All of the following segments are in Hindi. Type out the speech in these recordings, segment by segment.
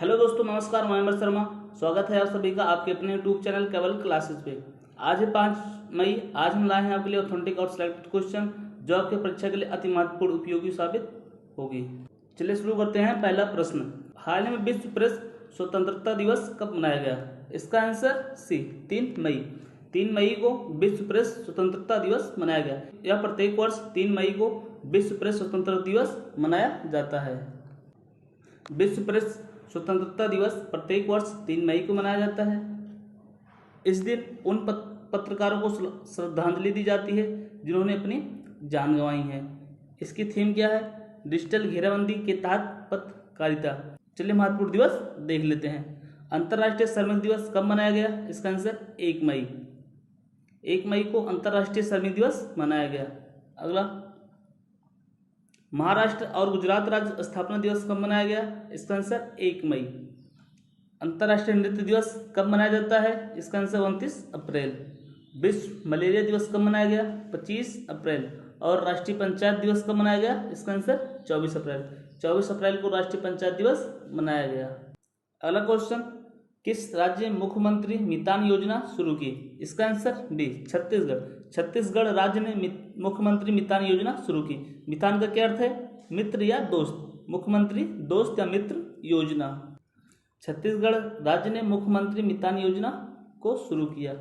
हेलो दोस्तों, नमस्कार। मैं अमर शर्मा। स्वागत है आप सभी का आपके अपने यूट्यूब चैनल केवल क्लासेस पे। आज है 5 मई। आज हम लाए हैं आपके लिए ऑथेंटिक और सिलेक्टेड क्वेश्चन जो आपके परीक्षा के लिए अति महत्वपूर्ण उपयोगी साबित होगी। चलिए शुरू करते हैं। पहला प्रश्न, हाल ही में विश्व प्रेस स्वतंत्रता दिवस कब मनाया गया? इसका आंसर सी, 3 मई। 3 मई को विश्व प्रेस स्वतंत्रता दिवस मनाया गया। यह प्रत्येक वर्ष 3 मई को विश्व प्रेस स्वतंत्रता दिवस मनाया जाता है। विश्व प्रेस स्वतंत्रता दिवस प्रत्येक वर्ष 3 मई को मनाया जाता है। इस दिन उन पत्रकारों को श्रद्धांजलि दी जाती है जिन्होंने अपनी जान गंवाई है। इसकी थीम क्या है? डिजिटल घेराबंदी के तहत पत्रकारिता। चलिए महत्वपूर्ण दिवस देख लेते हैं। अंतर्राष्ट्रीय श्रमिक दिवस कब मनाया गया? इसका आंसर 1 मई। 1 मई को अंतर्राष्ट्रीय श्रमिक दिवस मनाया गया। अगला, महाराष्ट्र और गुजरात राज्य स्थापना दिवस कब मनाया गया? इसका आंसर 1 मई। अंतर्राष्ट्रीय नृत्य दिवस कब मनाया जाता है? इसका आंसर 29 अप्रैल। विश्व मलेरिया दिवस कब मनाया गया? 25 अप्रैल। और राष्ट्रीय पंचायत दिवस कब मनाया गया? इसका आंसर 24 अप्रैल। 24 अप्रैल को राष्ट्रीय पंचायत दिवस मनाया गया। अगला क्वेश्चन, किस राज्य ने मुख्यमंत्री मितान योजना शुरू की? इसका आंसर डी, छत्तीसगढ़। छत्तीसगढ़ राज्य ने मुख्यमंत्री मितान योजना शुरू की। मितान का क्या अर्थ है? मित्र या दोस्त। मुख्यमंत्री दोस्त या मित्र योजना। छत्तीसगढ़ राज्य ने मुख्यमंत्री मितान योजना को शुरू किया।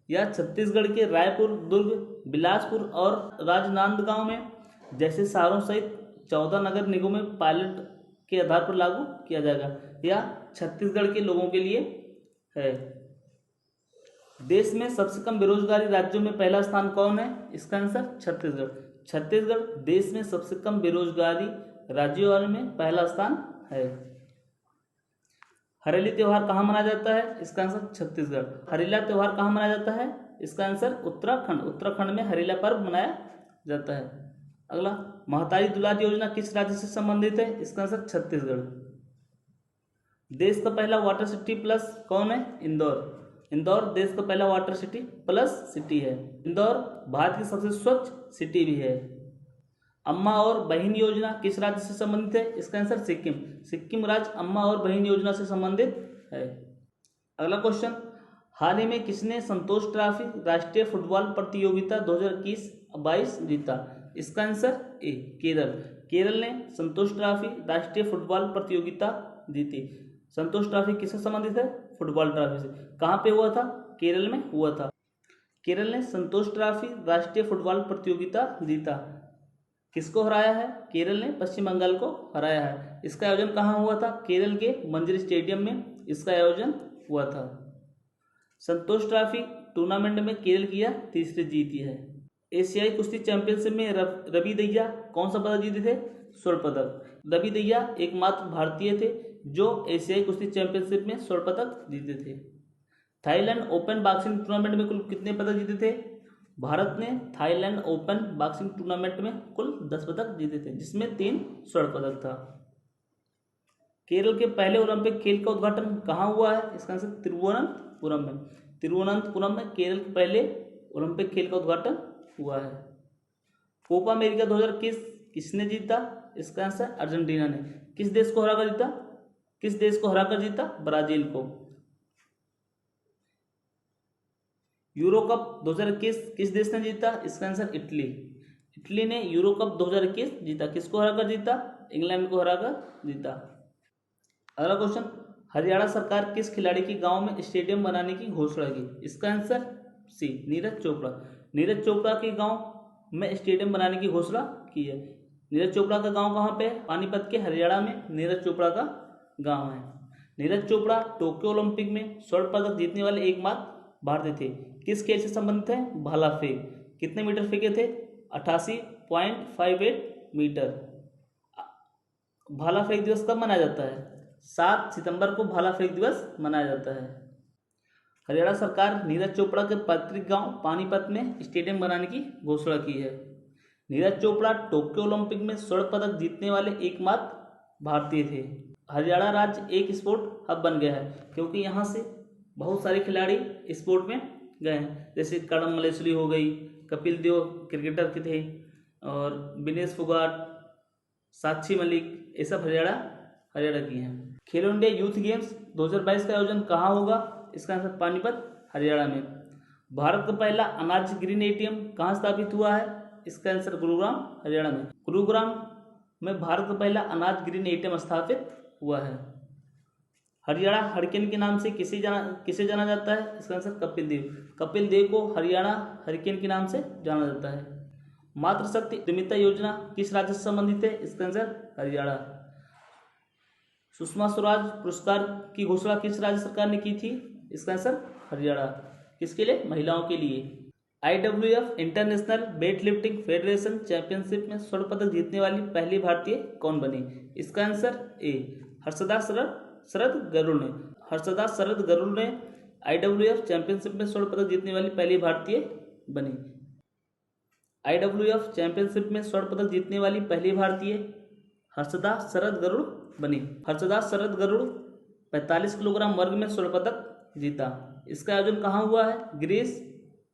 यह छत्तीसगढ़ के रायपुर, दुर्ग, बिलासपुर और राजनांदगांव में जैसे शहरों सहित 14 नगर निगमों में पायलट के आधार पर लागू किया जाएगा। यह छत्तीसगढ़ के लोगों के लिए है। देश में सबसे कम बेरोजगारी राज्यों में पहला स्थान कौन है? इसका आंसर छत्तीसगढ़। छत्तीसगढ़ देश में सबसे कम बेरोजगारी राज्यों में पहला स्थान है। हरेली त्योहार कहाँ मनाया जाता है? इसका आंसर छत्तीसगढ़। हरेला त्योहार कहाँ मनाया जाता है? इसका आंसर उत्तराखंड। उत्तराखंड में हरेला पर्व मनाया जाता है। अगला, महतारी दुलारी योजना किस राज्य से संबंधित है? इसका आंसर छत्तीसगढ़। देश का पहला वाटर सिटी प्लस कौन है? इंदौर। इंदौर देश का पहला वाटर सिटी प्लस सिटी है। इंदौर भारत की सबसे स्वच्छ सिटी भी है। अम्मा और बहन योजना किस राज्य से संबंधित है? इसका आंसर सिक्किम। सिक्किम राज्य अम्मा और बहन योजना से संबंधित है। अगला क्वेश्चन, हाल ही में किसने संतोष ट्रॉफी राष्ट्रीय फुटबॉल प्रतियोगिता 2021-22 जीता? इसका आंसर ए, केरल। केरल ने संतोष ट्रॉफी राष्ट्रीय फुटबॉल प्रतियोगिता जीती। संतोष ट्रॉफी किससे संबंधित है? फुटबॉल ट्रॉफी से। कहाँ पे हुआ था? केरल में हुआ था। केरल ने संतोष ट्रॉफी राष्ट्रीय फुटबॉल प्रतियोगिता जीता। किसको हराया है? केरल ने पश्चिम बंगाल को हराया है। इसका आयोजन कहाँ हुआ था? केरल के मंजिल स्टेडियम में इसका आयोजन हुआ था। संतोष ट्रॉफी टूर्नामेंट में केरल की यह तीसरी जीत है। एशियाई कुश्ती चैंपियनशिप में रवि दहिया कौन सा पदक जीते थे? स्वर्ण पदक। रवि दहिया एकमात्र भारतीय थे जो एशियाई कुश्ती चैंपियनशिप में स्वर्ण पदक जीते थे। थाईलैंड ओपन बॉक्सिंग टूर्नामेंट में कुल कितने पदक जीते थे? भारत ने थाईलैंड ओपन बॉक्सिंग टूर्नामेंट में कुल 10 पदक जीते थे, जिसमें 3 स्वर्ण पदक था। केरल के पहले ओलंपिक खेल का उद्घाटन कहाँ हुआ है? इसका आंसर तिरुवनंतपुरम में। तिरुवनंतपुरम में केरल के पहले ओलंपिक खेल का उद्घाटन हुआ है। कोपा अमेरिका 2021 किसने जीता? इसका आंसर अर्जेंटीना ने। किस देश को हराकर जीता? किस देश को हराकर जीता? ब्राजील को। यूरो कप 2021 किस देश ने जीता? इसका आंसर इटली। इटली ने यूरो कप 2021 जीता। किसको हराकर जीता? इंग्लैंड को हराकर जीता। अगला क्वेश्चन, हरियाणा सरकार किस खिलाड़ी के गांव में स्टेडियम बनाने की घोषणा की? इसका आंसर सी, नीरज चोपड़ा। नीरज चोपड़ा के गांव में स्टेडियम बनाने की घोषणा की है। नीरज चोपड़ा का गांव कहाँ पे है? पानीपत के हरियाणा में नीरज चोपड़ा का गांव है। नीरज चोपड़ा टोक्यो ओलंपिक में स्वर्ण पदक जीतने वाले एकमात्र भारतीय थे। किस खेल से संबंधित है? भाला फेंक। कितने मीटर फेंके थे? 88.58 मीटर। भाला फेंक दिवस कब मनाया जाता है? 7 सितंबर को भाला फेंक दिवस मनाया जाता है। हरियाणा सरकार नीरज चोपड़ा के पैतृक गांव पानीपत में स्टेडियम बनाने की घोषणा की है। नीरज चोपड़ा टोक्यो ओलंपिक में स्वर्ण पदक जीतने वाले एकमात्र भारतीय थे। हरियाणा राज्य एक स्पोर्ट हब बन गया है क्योंकि यहाँ से बहुत सारे खिलाड़ी स्पोर्ट में गए हैं। जैसे कड़म मलेश्वरी हो गई, कपिल देव क्रिकेटर के थे, और विनेश फोगाट, साक्षी मलिक, ये सब हरियाणा की हैं। खेलो इंडिया यूथ गेम्स 2022 का आयोजन कहाँ होगा? इसका आंसर पानीपत, हरियाणा में। भारत का पहला अनाज ग्रीन एटीएम कहाँ स्थापित हुआ है? इसका आंसर गुरुग्राम, हरियाणा में। गुरुग्राम में भारत का पहला अनाज ग्रीन एटीएम स्थापित हुआ है। हरियाणा हरिकेन के नाम से किसे जाना जाता है? इसका आंसर कपिल देव। कपिल देव को हरियाणा हरिकेन के नाम से जाना जाता है। मातृशक्ति उद्यमिता योजना किस राज्य से संबंधित है? इसका आंसर हरियाणा। सुषमा स्वराज पुरस्कार की घोषणा किस राज्य सरकार ने की थी? इसका आंसर हरियाणा। किसके लिए? महिलाओं के लिए। IWF international weight lifting federation championship में स्वर्ण पदक जीतने वाली पहली भारतीय कौन बनी? इसका आंसर ए हर्षदा शरद गरुड़ ने। हर्षदा शरद गरुड़ ने IWF चैंपियनशिप में स्वर्ण पदक जीतने वाली पहली भारतीय बनी। IWF चैंपियनशिप में स्वर्ण पदक जीतने वाली पहली भारतीय हर्षदा शरद गरुड़ बनी। हर्षदा शरद गरुड़ 45 किलोग्राम वर्ग में स्वर्ण पदक जीता। इसका आयोजन कहाँ हुआ है? ग्रीस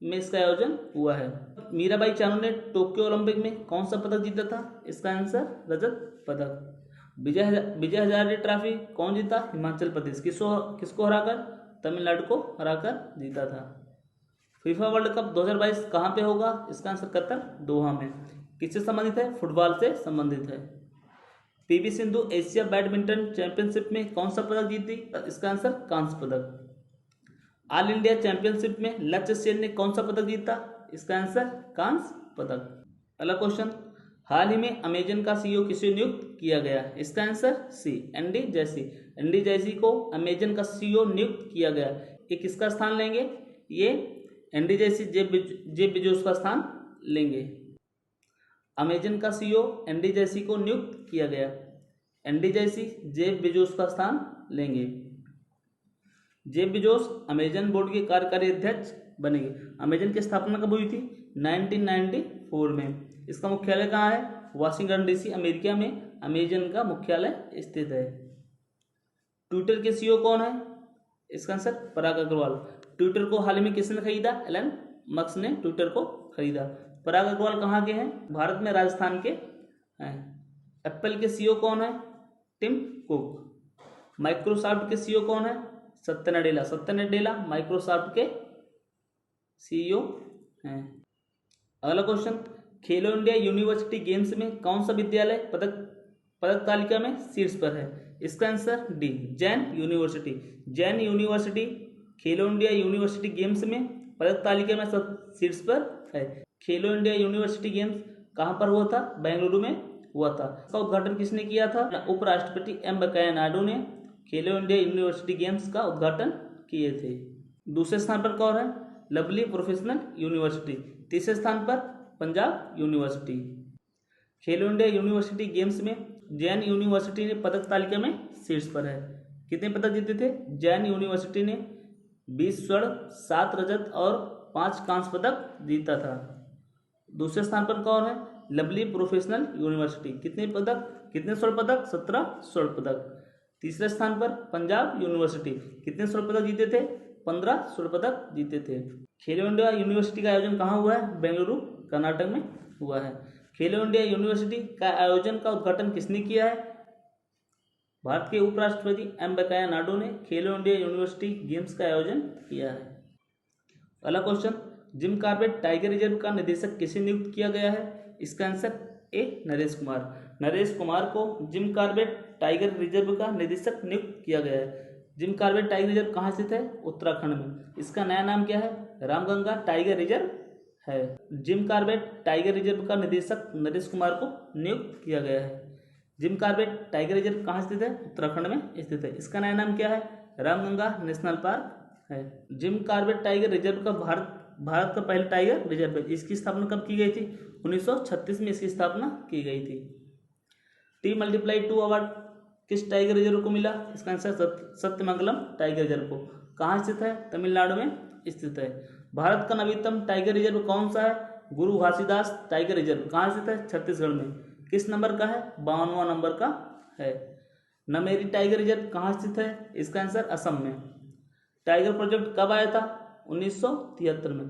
में इसका आयोजन हुआ है। मीराबाई चानू ने टोक्यो ओलंपिक में कौन सा पदक जीता था? इसका आंसर रजत पदक। विजय हजारे ट्रॉफी कौन जीता? हिमाचल प्रदेश। किसको हराकर? तमिलनाडु को हराकर जीता था। फीफा वर्ल्ड कप 2022 कहाँ पे होगा? इसका आंसर कतर, दोहा में। किससे संबंधित है? फुटबॉल से संबंधित है। PV Sindhu Asia badminton championship में कौन सा पदक जीती? इसका आंसर कांस्य पदक। ऑल इंडिया चैंपियनशिप में लक्ष्य सेन ने कौन सा पदक जीता? इसका आंसर कांस्य पदक। अगला क्वेश्चन, हाल ही में अमेजन का CEO किसे नियुक्त किया गया? इसका आंसर सी एंडी जैसी। एंडी जैसी को अमेजन का CEO नियुक्त किया गया। ये किसका स्थान लेंगे? ये एंडी जैसी जेब बेजोस का स्थान लेंगे। अमेजन का CEO एंडी जैसी को नियुक्त किया गया। एंडी जैसी जेब बेजोस का स्थान लेंगे। जेब बेजोस अमेजन बोर्ड के कार्यकारी अध्यक्ष बनेंगे। अमेजन की स्थापना कब हुई थी? 1994 में। इसका मुख्यालय कहाँ है? वाशिंगटन DC, अमेरिका में अमेजन का मुख्यालय स्थित है। ट्विटर के CEO कौन है? इसका आंसर पराग अग्रवाल। ट्विटर को हाल ही में किसने खरीदा? एलन मस्क ने ट्विटर को खरीदा। पराग अग्रवाल कहाँ के हैं? भारत में राजस्थान के हैं। एप्पल के CEO कौन है? Tim Cook. माइक्रोसॉफ्ट के CEO कौन है? सत्या नडेला। सत्या नडेला माइक्रोसॉफ्ट के CEO हैं। अगला क्वेश्चन, खेलो इंडिया यूनिवर्सिटी गेम्स में कौन सा विद्यालय पदक तालिका में शीर्ष पर है? इसका answer D Jain university. Jain university खेलो इंडिया यूनिवर्सिटी गेम्स में पदक तालिका में शीर्ष पर है। खेलो इंडिया यूनिवर्सिटी गेम्स कहाँ पर हुआ था? बेंगलुरु में हुआ था। इसका उद्घाटन किसने किया था? उपराष्ट्रपति M वेंकैया नायडू ने खेलो इंडिया यूनिवर्सिटी गेम्स का उद्घाटन किए थे। दूसरे स्थान पर कौन है? Lovely professional university. तीसरे स्थान पर पंजाब यूनिवर्सिटी। खेलो इंडिया यूनिवर्सिटी गेम्स में जैन यूनिवर्सिटी ने पदक तालिका में शीर्ष पर है। कितने पदक जीते थे? जैन यूनिवर्सिटी ने 20 स्वर्ण, 7 रजत और 5 कांस्य पदक जीता था। दूसरे स्थान पर कौन है? Lovely professional university. कितने स्वर्ण पदक? 17 स्वर्ण पदक। तीसरे स्थान पर पंजाब यूनिवर्सिटी। कितने स्वर्ण पदक जीते थे? 15 स्वर्ण पदक जीते थे। खेलो इंडिया यूनिवर्सिटी का आयोजन कहाँ हुआ है? बेंगलुरु, कर्नाटक में हुआ है। खेलो इंडिया यूनिवर्सिटी का आयोजन का उद्घाटन किसने किया है? भारत के उपराष्ट्रपति M वेंकैया नायडू ने खेलो इंडिया यूनिवर्सिटी गेम्स का आयोजन किया है। अगला question, Jim Corbett tiger reserve का निदेशक किसे नियुक्त किया गया है? इसका आंसर ए नरेश कुमार। नरेश कुमार को जिम कॉर्बेट टाइगर रिजर्व का निदेशक नियुक्त किया गया है। जिम कॉर्बेट टाइगर रिजर्व कहाँ स्थित है? उत्तराखंड में। इसका नया नाम क्या है? रामगंगा टाइगर रिजर्व है। जिम कॉर्बेट टाइगर रिजर्व का निदेशक नरेश कुमार को नियुक्त किया गया है। जिम कॉर्बेट टाइगर रिजर्व कहाँ स्थित है? उत्तराखंड में स्थित है। इसका नया नाम क्या है? रामगंगा नेशनल पार्क है। जिम कॉर्बेट टाइगर रिजर्व का भारत का पहला टाइगर रिजर्व है। इसकी स्थापना कब की गई थी? 1936 में इसकी स्थापना की गई थी। T+2 अवार्ड किस टाइगर रिजर्व को मिला? इसका आंसर सत्यमंगलम टाइगर रिजर्व को। कहाँ स्थित है? तमिलनाडु में स्थित है। भारत का नवीनतम टाइगर रिजर्व कौन सा है? गुरु घासीदास टाइगर रिजर्व। कहाँ स्थित है? छत्तीसगढ़ में। किस नंबर का है? 52वां नंबर का है। नमेरी टाइगर रिजर्व कहाँ स्थित है? इसका आंसर असम में। टाइगर प्रोजेक्ट कब आया था? 1973 में।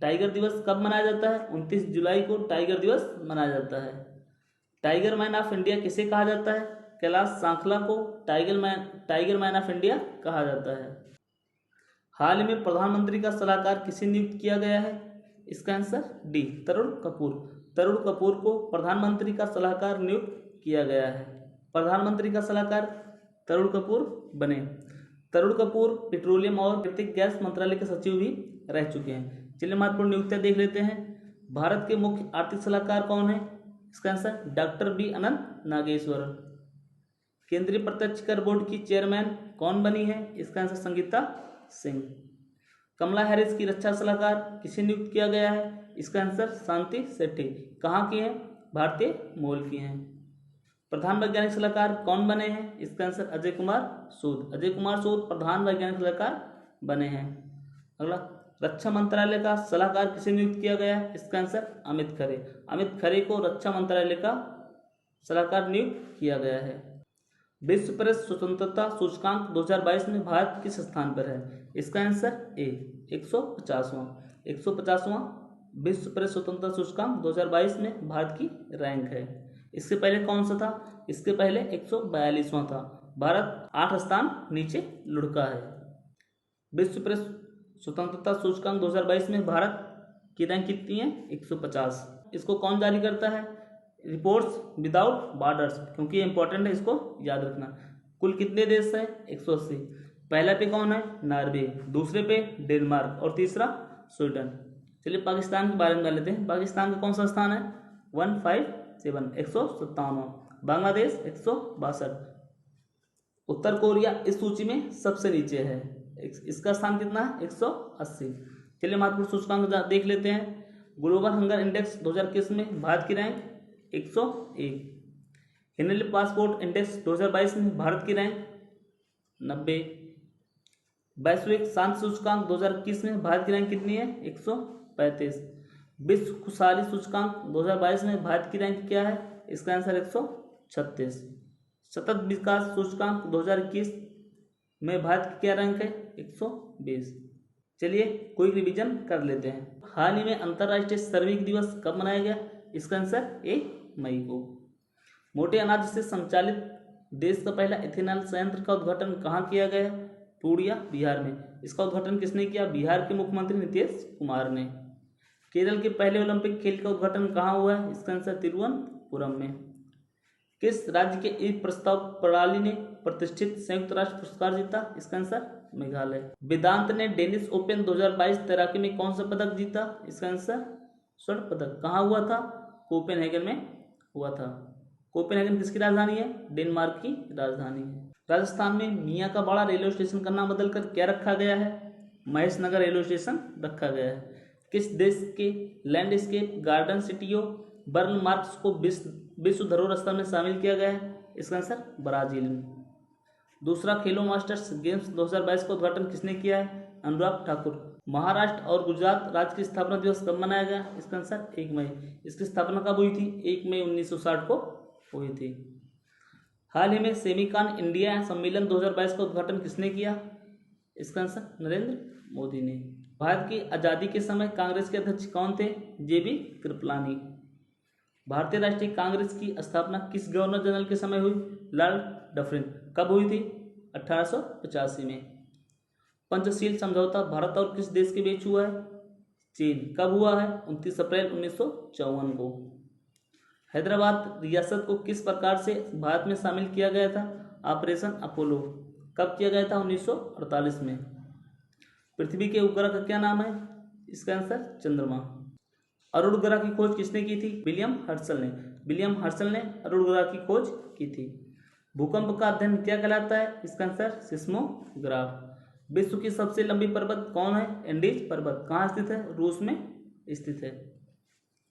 टाइगर दिवस कब मनाया जाता है? 29 जुलाई को टाइगर दिवस मनाया जाता है। टाइगर मैन ऑफ इंडिया किसे कहा जाता है? कैलाश सांखला को टाइगर मैन ऑफ इंडिया कहा जाता है। हाल ही में प्रधानमंत्री का सलाहकार किसे नियुक्त किया गया है? इसका आंसर डी, तरुण कपूर। तरुण कपूर को प्रधानमंत्री का सलाहकार नियुक्त किया गया है। प्रधानमंत्री का सलाहकार तरुण कपूर बने। तरुण कपूर पेट्रोलियम और प्राकृतिक गैस मंत्रालय के सचिव भी रह चुके हैं। चलिए महत्वपूर्ण नियुक्तियां देख लेते हैं। भारत के मुख्य आर्थिक सलाहकार कौन है? इसका आंसर डॉक्टर बी अनंत नागेश्वर। केंद्रीय प्रत्यक्ष कर बोर्ड की चेयरमैन कौन बनी है? इसका आंसर संगीता सिंह। कमला हैरिस की रक्षा सलाहकार किसे नियुक्त किया गया है? इसका आंसर शांति सेठी। कहाँ की हैं? भारतीय मूल की हैं। प्रधान वैज्ञानिक सलाहकार कौन बने हैं? इसका आंसर अजय कुमार सूद। अजय कुमार सूद प्रधान वैज्ञानिक सलाहकार बने हैं। अगला, रक्षा मंत्रालय का सलाहकार किसे नियुक्त किया गया है? इसका आंसर अमित खरे। अमित खरे को रक्षा मंत्रालय का सलाहकार नियुक्त किया गया है। विश्व प्रेस स्वतंत्रता सूचकांक 2022 में भारत किस स्थान पर है? इसका आंसर ए, 150वां विश्व प्रेस स्वतंत्रता सूचकांक 2022 में भारत की रैंक है। इससे पहले कौन सा था? इसके पहले 142वां था। भारत 8 स्थान नीचे लुढ़का है। विश्व प्रेस स्वतंत्रता सूचकांक 2022 में भारत की रैंक कितनी है? 150। इसको कौन जारी करता है? रिपोर्ट्स विदाउट बॉर्डर्स, क्योंकि ये इंपॉर्टेंट है, इसको याद रखना। कुल कितने देश है? 180। पहला पे कौन है? नॉर्वे, दूसरे पे डेनमार्क और तीसरा स्वीडन। चलिए पाकिस्तान के बारे में जान लेते हैं। पाकिस्तान का कौन सा स्थान है? 157, 157। बांग्लादेश 162। उत्तर कोरिया इस सूची में सबसे नीचे है। इसका स्थान कितना है? 180। चलिए महत्वपूर्ण सूचकांक देख लेते हैं। ग्लोबल हंगर इंडेक्स 2021 में भारत की रैंक 101। हिंदली पासपोर्ट इंडेक्स 2022 में भारत की रैंक 90। वैश्विक शांति सूचकांक 2021 में भारत की रैंक कितनी है? 135। विश्व खुशहाली सूचकांक 2022 में भारत की रैंक क्या है? इसका आंसर 136। सतत विकास सूचकांक 2021 में भारत की क्या रैंक है? 120। चलिए कोई रिवीजन कर लेते हैं। हाल ही में अंतर्राष्ट्रीय श्रमिक दिवस कब मनाया गया? इसका आंसर 1 मई को। मोटे अनाज से संचालित देश का पहला इथेनॉल संयंत्र का उद्घाटन कहाँ किया गया? पूर्णिया, बिहार में। इसका उद्घाटन किसने किया? बिहार के मुख्यमंत्री नीतीश कुमार ने। केरल के पहले ओलंपिक खेल का उद्घाटन कहाँ हुआ है? इसका आंसर तिरुवनंतपुरम में। किस राज्य के ई प्रस्ताव प्रणाली ने प्रतिष्ठित संयुक्त राष्ट्र पुरस्कार जीता? इसका आंसर मेघालय। वेदांत ने डेनिस ओपन 2022 तैराकी में कौन सा पदक जीता? इसका आंसर स्वर्ण पदक। कहाँ हुआ था? कोपेनहेगन में हुआ था। कोपेनहेगन किसकी राजधानी है? डेनमार्क की राजधानी है। राजस्थान में मियाँ का बड़ा रेलवे स्टेशन का नाम बदलकर क्या रखा गया है? महेश नगर रेलवे स्टेशन रखा गया है। किस देश के लैंडस्केप गार्डन सिटियों बर्न मार्क्स को विश्व धरोहर स्थल में शामिल किया गया है? इसका आंसर ब्राजील में। दूसरा खेलो मास्टर्स गेम्स 2022 का उद्घाटन किसने किया है? अनुराग ठाकुर। महाराष्ट्र और गुजरात राज्य की स्थापना दिवस कब मनाया गया? इसका आंसर 1 मई। इसकी स्थापना कब हुई थी? 1 मई 1960 को हुई थी। हाल ही में सेमिकॉन इंडिया सम्मेलन 2022 का उद्घाटन किसने किया? इसका आंसर नरेंद्र मोदी ने। भारत की आज़ादी के समय कांग्रेस के अध्यक्ष कौन थे? JB कृपलानी। भारतीय राष्ट्रीय कांग्रेस की स्थापना किस गवर्नर जनरल के समय हुई? Lord Dufferin. कब हुई थी? 1885 में। पंचशील समझौता भारत और किस देश के बीच हुआ है? चीन। कब हुआ है? 29 अप्रैल 1954 को। हैदराबाद रियासत को किस प्रकार से भारत में शामिल किया गया था? Operation Apollo. कब किया गया था? 1948 में। पृथ्वी के उपग्रह का क्या नाम है? इसका आंसर चंद्रमा। अरुण ग्रह की खोज किसने की थी? विलियम हर्शल ने। विलियम हर्शल ने अरुण ग्रह की खोज की थी। भूकंप का अध्ययन क्या कहलाता है? इसका आंसर सिस्मोग्राफ। विश्व की सबसे लंबी पर्वत कौन है? एंडीज पर्वत। कहाँ स्थित है? रूस में स्थित है।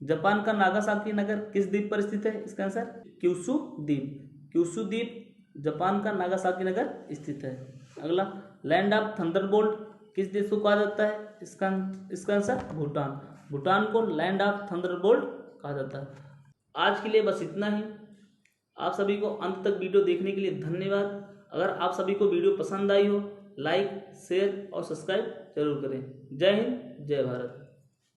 जापान का नागासाकी नगर किस द्वीप पर स्थित है? इसका आंसर क्यूशू द्वीप। क्यूशू द्वीप जापान का नागासाकी नगर स्थित है। अगला, लैंड ऑफ थंडरबोल्ट किस देश को कहा जाता है? इसका आंसर भूटान। भूटान को लैंड ऑफ थंडरबोल्ट कहा जाता है। आज के लिए बस इतना ही। आप सभी को अंत तक वीडियो देखने के लिए धन्यवाद। अगर आप सभी को वीडियो पसंद आई हो, लाइक, शेयर और सब्सक्राइब जरूर करें। जय हिंद, जय भारत।